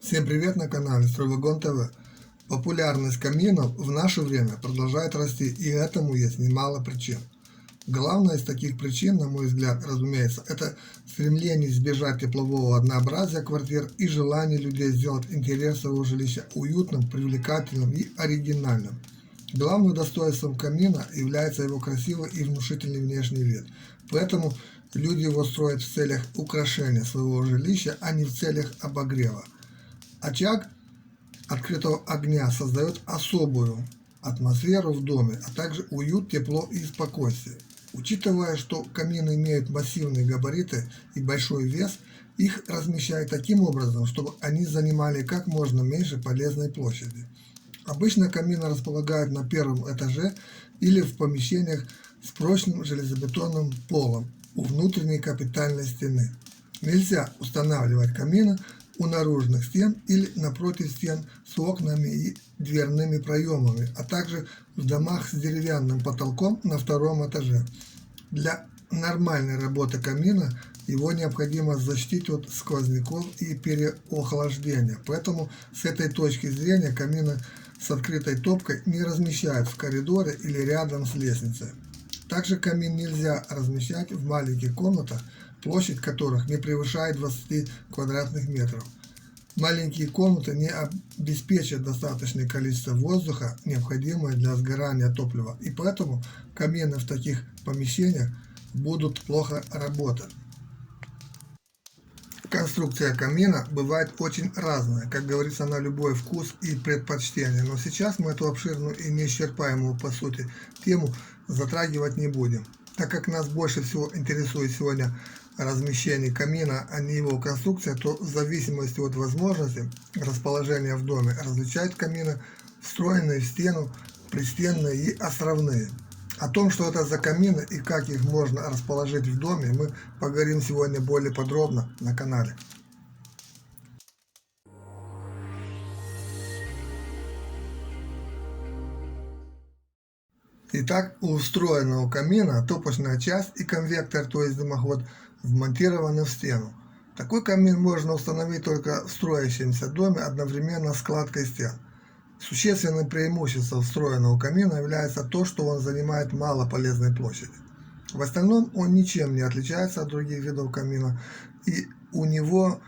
Всем привет на канале Стройвагон ТВ. Популярность каминов в наше время продолжает расти, и этому есть немало причин. Главная из таких причин, на мой взгляд, разумеется, это стремление избежать теплового однообразия квартир и желание людей сделать интерьер своего жилища уютным, привлекательным и оригинальным. Главным достоинством камина является его красивый и внушительный внешний вид. Поэтому люди его строят в целях украшения своего жилища, а не в целях обогрева. Очаг открытого огня создает особую атмосферу в доме, а также уют, тепло и спокойствие. Учитывая, что камины имеют массивные габариты и большой вес, их размещают таким образом, чтобы они занимали как можно меньше полезной площади. Обычно камины располагают на первом этаже или в помещениях с прочным железобетонным полом у внутренней капитальной стены. Нельзя устанавливать камины у наружных стен или напротив стен с окнами и дверными проемами, а также в домах с деревянным потолком на втором этаже. Для нормальной работы камина его необходимо защитить от сквозняков и переохлаждения, поэтому с этой точки зрения камины с открытой топкой не размещают в коридоре или рядом с лестницей. Также камин нельзя размещать в маленьких комнатах, площадь которых не превышает 20 квадратных метров. Маленькие комнаты не обеспечат достаточное количество воздуха, необходимое для сгорания топлива, и поэтому камины в таких помещениях будут плохо работать. Конструкция камина бывает очень разная, как говорится, на любой вкус и предпочтение, но сейчас мы эту обширную и неисчерпаемую по сути тему затрагивать не будем, так как нас больше всего интересует сегодня размещение камина, а не его конструкция, то в зависимости от возможности расположения в доме различают камины встроенные в стену, пристенные и островные. О том, что это за камины и как их можно расположить в доме, мы поговорим сегодня более подробно на канале. Итак, у встроенного камина топочная часть и конвектор, то есть дымоход, вмонтированы в стену. Такой камин можно установить только в строящемся доме одновременно с кладкой стен. Существенным преимуществом встроенного камина является то, что он занимает мало полезной площади. В остальном он ничем не отличается от других видов камина, и у него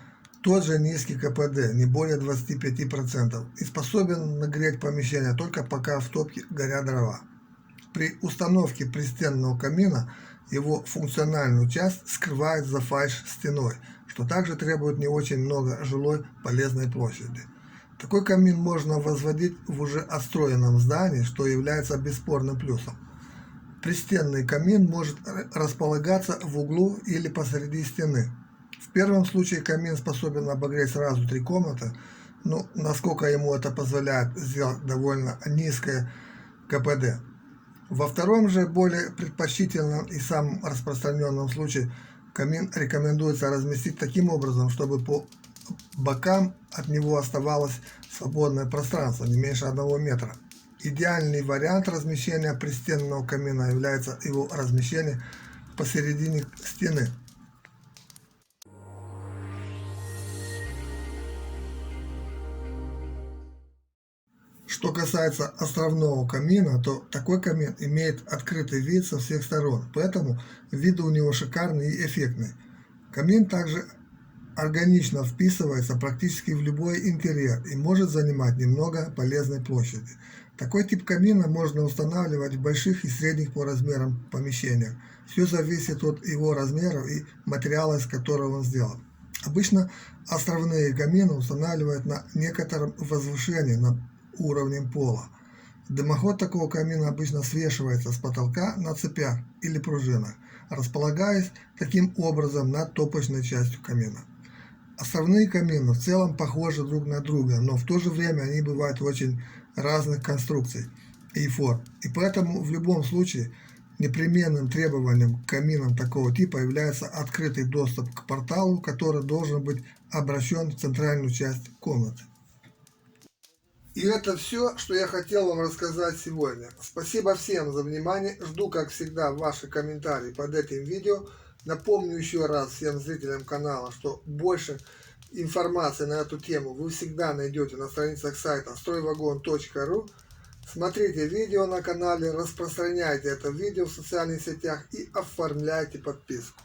тот же низкий КПД, не более 25%, и способен нагреть помещение только пока в топке горят дрова. При установке пристенного камина его функциональную часть скрывают за фальш-стеной, что также требует не очень много жилой полезной площади. Такой камин можно возводить в уже отстроенном здании, что является бесспорным плюсом. Пристенный камин может располагаться в углу или посреди стены. В первом случае камин способен обогреть сразу 3 комнаты, но насколько ему это позволяет сделать довольно низкое КПД. Во втором же, более предпочтительном и самом распространенном случае, камин рекомендуется разместить таким образом, чтобы по бокам от него оставалось свободное пространство, не меньше 1 метра. Идеальный вариант размещения пристенного камина является его размещение посередине стены. Что касается островного камина, то такой камин имеет открытый вид со всех сторон, поэтому вид у него шикарный и эффектный. Камин также органично вписывается практически в любой интерьер и может занимать немного полезной площади. Такой тип камина можно устанавливать в больших и средних по размерам помещениях. Все зависит от его размеров и материала, из которого он сделан. Обычно островные камины устанавливают на некотором возвышении над уровнем пола. Дымоход такого камина обычно свешивается с потолка на цепях или пружинах, располагаясь таким образом над топочной частью камина. Островные камины в целом похожи друг на друга, но в то же время они бывают очень разных конструкций и форм, и поэтому в любом случае непременным требованием к каминам такого типа является открытый доступ к порталу, который должен быть обращен в центральную часть комнаты. И это все, что я хотел вам рассказать сегодня. Спасибо всем за внимание. Жду, как всегда, ваши комментарии под этим видео. Напомню еще раз всем зрителям канала, что больше информации на эту тему вы всегда найдете на страницах сайта стройвагон.ру. Смотрите видео на канале, распространяйте это видео в социальных сетях и оформляйте подписку.